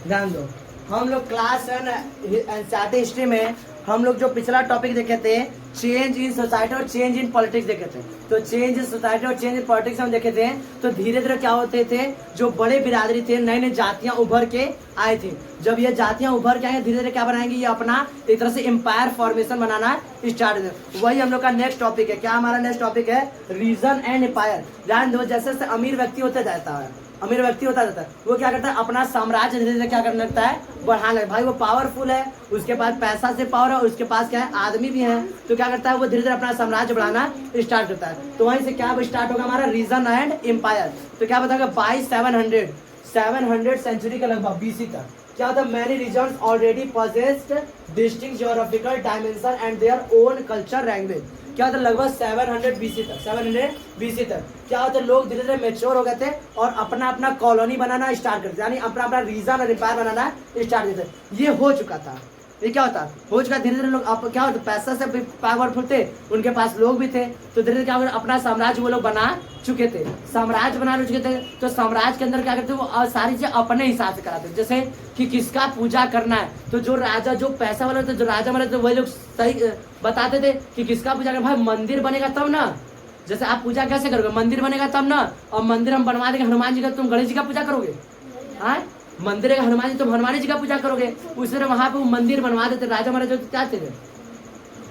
ध्यान दो, हम लोग क्लास एनसीईआरटी हिस्ट्री में हम लोग जो पिछला टॉपिक देखे थे चेंज इन सोसाइटी और चेंज इन पॉलिटिक्स देखे थे। तो चेंज इन सोसाइटी और चेंज इन पॉलिटिक्स हम देखे थे। तो धीरे धीरे क्या होते थे, जो बड़े बिरादरी थे, नई नई जातियां उभर के आई थी। जब ये जातियां उभर के आएंगे धीरे धीरे क्या बनाएंगे, ये अपना एक तरह से एम्पायर फॉर्मेशन बनाना स्टार्ट। वही हम लोग का नेक्स्ट टॉपिक है। क्या हमारा नेक्स्ट टॉपिक है? Region and empire. ध्यान दो, जैसे जैसे अमीर व्यक्ति होता जाता है, अमीर व्यक्ति होता जाता है, वो क्या करता है, अपना साम्राज्य धीरे धीरे क्या करने लगता है, बढ़ाने लगता है। भाई वो पावरफुल है, उसके पास पैसा से पावर है, और उसके पास क्या है, आदमी भी है। तो क्या करता है, वो धीरे धीरे अपना साम्राज्य बढ़ाना स्टार्ट करता है। तो वहीं से क्या स्टार्ट होगा हमारा रीजन एंड एम्पायर। तो क्या बताओगे, बाई 700 सेंचुरी के लगभग BC तक क्या होता है, many reasons already possessed distinct geographical dimension and their own culture language. क्या होता है, लगभग 700 BC तक, 700 BC तक क्या होता है, लोग धीरे धीरे मेच्योर हो गए थे और अपना अपना कॉलोनी बनाना स्टार्ट करते, यानी अपना अपना रीजन और एम्पायर बनाना स्टार्ट करते। ये हो चुका था। ये क्या होता हो चुका, धीरे धीरे लोग आप क्या होता, पैसा से पावरफुल थे, उनके पास लोग भी थे, तो धीरे धीरे क्या होता, अपना साम्राज्य वो लोग बना चुके थे, साम्राज्य बना चुके थे। तो साम्राज्य के अंदर क्या करते, वो सारी चीजें अपने हिसाब से कराते, जैसे कि किसका पूजा करना है। तो जो राजा, जो पैसा वाले थे, जो राजा वाले थे, वही लोग सही बताते थे कि किसका पूजा करना। भाई मंदिर बनेगा तब ना, जैसे आप पूजा कैसे करोगे, मंदिर बनेगा तब ना। और मंदिर हम बनवा देंगे हनुमान जी का, तुम गणेश जी का पूजा करोगे? हाँ, मंदिर है हनुमान जी, तुम हनुमान जी का पूजा करोगे। उस तरह वहां पे वो मंदिर बनवा देते, राजा महाराजा क्या थे,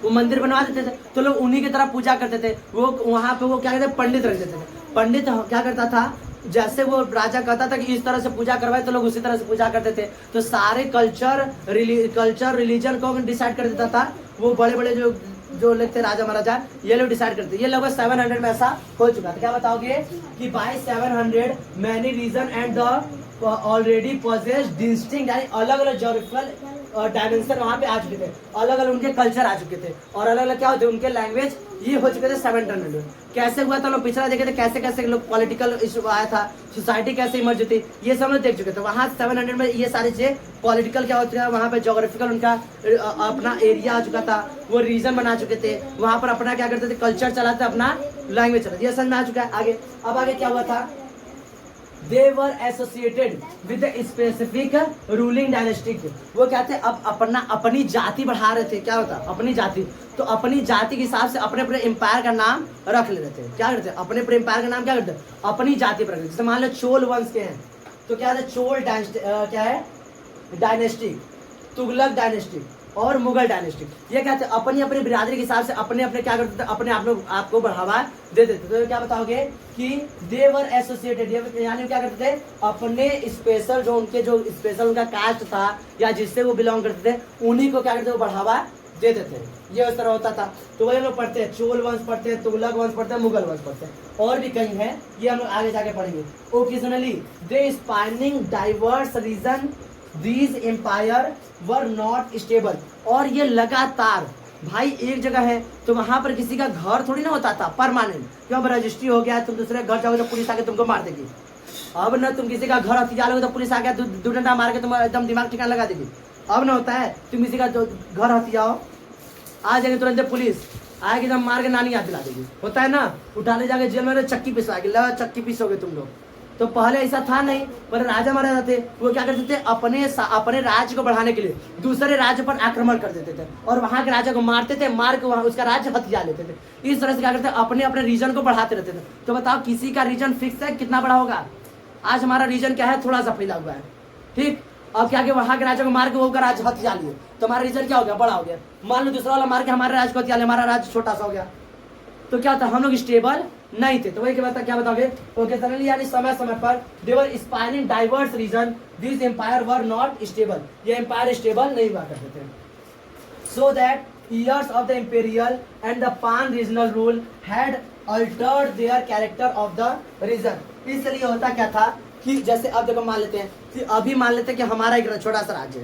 वो मंदिर बनवा देते थे, तो लोग उन्हीं की तरह पूजा करते थे। वो वहां पे वो क्या कहते, पंडित रख देते थे। पंडित क्या करता था, जैसे वो राजा कहता था कि इस तरह से पूजा करवाए, तो लोग उसी तरह से पूजा करते थे। तो सारे कल्चर रिलीजन को डिसाइड कर देता था वो बड़े बड़े जो लोग थे, राजा महाराजा, ये लोग डिसाइड करते। ये लगभग 700 में ऐसा हो चुका था। क्या बताओगे कि by 700 many region and the already possessed distinct, यानी अलग अलग ज्योग्राफिकल डायमेंशन वहां पे आ चुके थे, अलग अलग उनके कल्चर आ चुके थे, और अलग अलग क्या होते उनके लैंग्वेज ये हो चुके थे 700। कैसे हुआ था, लोग पिछड़ा देखे थे, कैसे कैसे लोग पॉलिटिकल इशू आया था, सोसाइटी कैसे इमर्ज होती, ये सब लोग देख चुके थे। वहां 700 में ये सारी चीजें पॉलिटिकल क्या हो चुका है, वहां पे ज्योग्राफिकल उनका अपना एरिया आ चुका था, वो रीजन बना चुके थे, वहां पर अपना क्या करते थे, कल्चर चलाते, अपना लैंग्वेज चलाते। ये समझ में आ चुका है। आगे अब आगे क्या हुआ था, they were associated with a specific ruling dynasty। वो क्या थे, अब अपनी जाति बढ़ा रहे थे। क्या होता, अपनी जाति, तो अपनी जाति के हिसाब से अपने अपने एम्पायर का नाम रख ले रहे थे। क्या करते, अपने अपने एम्पायर का नाम क्या करते, अपनी जाति पर रखते। जैसे मान लो चोल वंश के हैं, तो क्या है, चोल क्या है, डायनेस्टी, तुगलक डायनेस्टी और मुगल डायनेस्टी। ये क्या थे, अपनी अपनी बिरादरी के हिसाब से अपने अपने क्या करते थे, अपने आप लोग आपको बढ़ावा दे देते। तो क्या बताओगे कि दे वर एसोसिएटेड, यानी क्या करते थे, अपने स्पेशल जो उनके जो स्पेशल उनका कास्ट था या जिससे वो बिलोंग करते थे, उन्हीं को क्या करते थे, वो बढ़ावा देते थे। ये उस तरह होता था। तो वही हम लोग पढ़ते हैं, चोल वंश पढ़ते हैं, तुगलक वंश पढ़ते हैं, मुगल वंश पढ़ते हैं, और भी कहीं है, ये हम लोग आगे जाके पढ़ेंगे। Occasionally they spinning diverse region these empire were not stable. और ये लगातार भाई एक जगह है, तो वहां पर किसी का घर थोड़ी ना होता था परमानेंट। क्यों, रजिस्ट्री हो गया, तुम दूसरे घर जाओगे तो पुलिस आके तुमको मार देगी। अब ना तुम किसी का घर हथिया लोगे तो पुलिस आके दो डंडा मार के तुम एकदम दिमाग ठिकाना लगा देगी। अब ना होता है, तुम किसी का घर हथियाओ, आ जाएंगे तुरंत पुलिस आएगी, एकदम मार के नानी याद दिला देगी। होता है ना, उठाने जाके जेल में चक्की पिसवाएगी, लगा चक्की पिसोगे तुम लोग। तो पहले ऐसा था नहीं, पर राजा महाराजा थे, वो क्या करते थे, अपने राज्य को बढ़ाने के लिए दूसरे राज्य पर आक्रमण कर देते थे और वहां के राजा को मारते थे, मार के वहां उसका राज्य हथिया लेते थे। इस तरह से क्या करते थे, अपने अपने रीजन को बढ़ाते रहते थे। तो बताओ किसी का रीजन फिक्स है, कितना बड़ा होगा। आज हमारा रीजन क्या है, थोड़ा सा फैला हुआ है, ठीक। अब क्या कि वहां के राजा को मार के वो का राज्य हथिया लिए, तो हमारा रीजन क्या हो गया, बड़ा हो गया। मान लो दूसरा वाला मार के हमारे राज्य को हथिया ले, हमारा राज्य छोटा सा हो गया। तो क्या था, हम लोग स्टेबल नहीं थे। तो वही क्या बताओगे, ओकेजनली यानी समय समय पर they were spanning diverse region this empire were not stable, ये एम्पायर स्टेबल नहीं हुआ करते थे। So that years of the imperial and the pan regional rule had altered their character of the region. इसलिए होता क्या था कि जैसे अब देखो मान लेते हैं कि अभी मान लेते हैं कि हमारा एक छोटा सा राज्य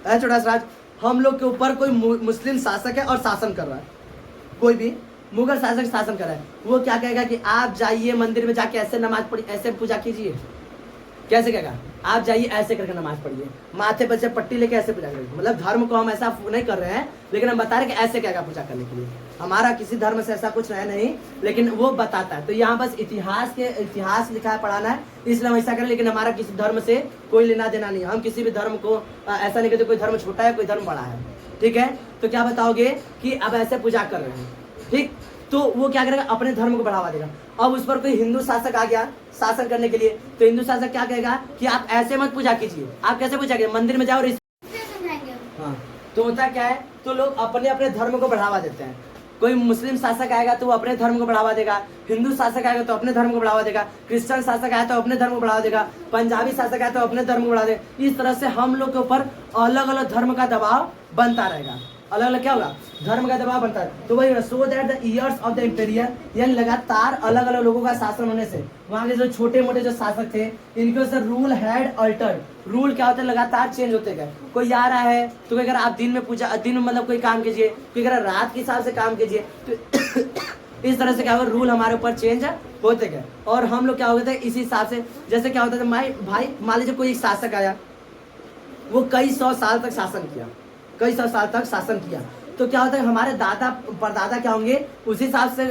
है, छोटा सा राज्य, हम लोग के ऊपर कोई मुस्लिम शासक है और शासन कर रहा है, कोई भी मुगल शासक शासन कर रहा है। वो क्या कहेगा कि आप जाइए मंदिर में जाके ऐसे नमाज पढ़िए, ऐसे पूजा कीजिए, कैसे कहेगा, आप जाइए ऐसे करके नमाज पढ़िए, माथे पर से पट्टी लेके ऐसे पूजा करिए। मतलब धर्म को हम ऐसा नहीं कर रहे हैं, लेकिन हम बता रहे हैं कि ऐसे कहेगा पूजा करने के लिए। हमारा किसी धर्म से ऐसा कुछ है नहीं, लेकिन वो बताता है। तो यहाँ बस इतिहास लिखा है, पढ़ाना है, इसलिए हम ऐसा करें। लेकिन हमारा किसी धर्म से कोई लेना देना नहीं है। हम किसी भी धर्म को ऐसा नहीं कहते कोई धर्म छोटा है कोई धर्म बड़ा है, ठीक है। तो क्या बताओगे कि अब ऐसे पूजा कर रहे हैं, ठीक, तो वो क्या करेगा, अपने धर्म को बढ़ावा देगा। अब उस पर कोई हिंदू शासक आ गया शासन करने के लिए, तो हिंदू शासक क्या कहेगा कि आप ऐसे मत पूजा कीजिए। आप कैसे पूजा कीजिए, मंदिर में जाओ और हाँ, तो होता क्या है, तो लोग अपने अपने धर्म को बढ़ावा देते हैं। कोई मुस्लिम शासक आएगा तो वो अपने धर्म को बढ़ावा देगा, हिंदू शासक आएगा तो अपने धर्म को बढ़ावा देगा, क्रिश्चियन शासक आया तो अपने धर्म को बढ़ावा देगा, पंजाबी शासक आया तो अपने धर्म को बढ़ावा देगा। इस तरह से हम लोग के ऊपर अलग अलग धर्म का दबाव बनता रहेगा। अलग अलग क्या होगा, धर्म का दबाव बनता है। तो वही so that the years of the imperial, यानी लगातार अलग अलग लोगों का शासन होने से वहाँ के जो छोटे मोटे जो शासक थे इनके से रूल हैड अल्टर्ड। रूल क्या होता है, लगातार चेंज होते गए। कोई आ रहा है तो अगर आप दिन में पूजा, दिन में मतलब कोई काम कीजिए, कोई अगर रात के हिसाब से काम कीजिए, तो इस तरह से क्या होगा, रूल हमारे ऊपर चेंज होते गए। और हम लोग क्या हो गए थे इसी हिसाब से, जैसे क्या होता था भाई मान लीजिए कोई एक शासक आया, वो कई सौ साल तक शासन किया, कई सौ साल तक शासन किया, तो क्या होता है हमारे दादा परदादा क्या होंगे उसी हिसाब से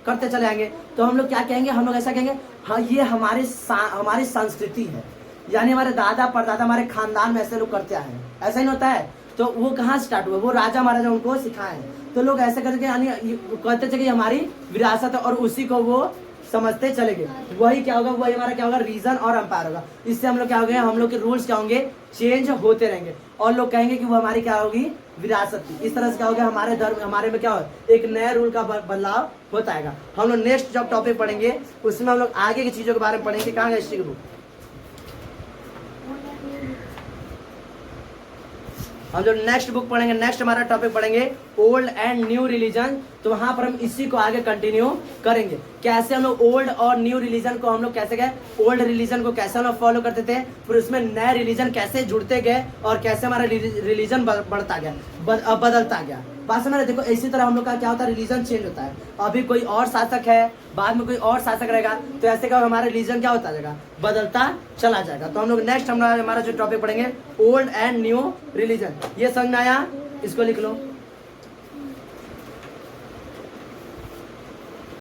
करते चले आएंगे। तो हम लोग क्या कहेंगे, हम लोग ऐसा कहेंगे, हाँ ये हमारी संस्कृति है, यानी हमारे दादा परदादा हमारे खानदान में ऐसे लोग करते आए हैं। ऐसा ही होता है। तो वो कहाँ स्टार्ट हुआ, वो राजा महाराजा उनको सिखाए। तो लोग ऐसे करके यानी कहते थे कि हमारी विरासत है, और उसी को वो समझते चले गए। वही क्या होगा, वही हमारा क्या होगा, रीजन और अंपायर होगा। इससे हम लोग क्या हो गए, हम लोग के रूल्स क्या होंगे, चेंज होते रहेंगे, और लोग कहेंगे कि वो हमारी क्या होगी, विरासत थी। इस तरह से क्या हो गया, हमारे धर्म हमारे में क्या हो, एक नया रूल का बदलाव होता है। हम लोग नेक्स्ट जब टॉपिक पढ़ेंगे उसमें हम लोग आगे की चीजों के बारे में पढ़ेंगे। कहाँ गए हिस्ट्री की बुक, हम जो नेक्स्ट बुक पढ़ेंगे, नेक्स्ट हमारा टॉपिक पढ़ेंगे ओल्ड एंड न्यू रिलीजन। तो वहां पर हम इसी को आगे कंटिन्यू करेंगे, कैसे हम लोग ओल्ड और न्यू रिलीजन को हम लोग कैसे गए, ओल्ड रिलीजन को कैसे हम लोग फॉलो करते थे, फिर उसमें नए रिलीजन कैसे जुड़ते गए, और कैसे हमारा रिलीजन बढ़ता गया, बदलता गया। बात समझ रहे, देखो इसी तरह हम लोग का क्या होता है, रिलीजन चेंज होता है। अभी कोई और शासक है, बाद में कोई और शासक रहेगा, तो ऐसे का हमारा रिलीजन क्या होता जाएगा, बदलता चला जाएगा। तो हम लोग नेक्स्ट हमारा जो टॉपिक पढ़ेंगे ओल्ड एंड न्यू रिलीजन। ये समझ में आया, इसको लिख लो।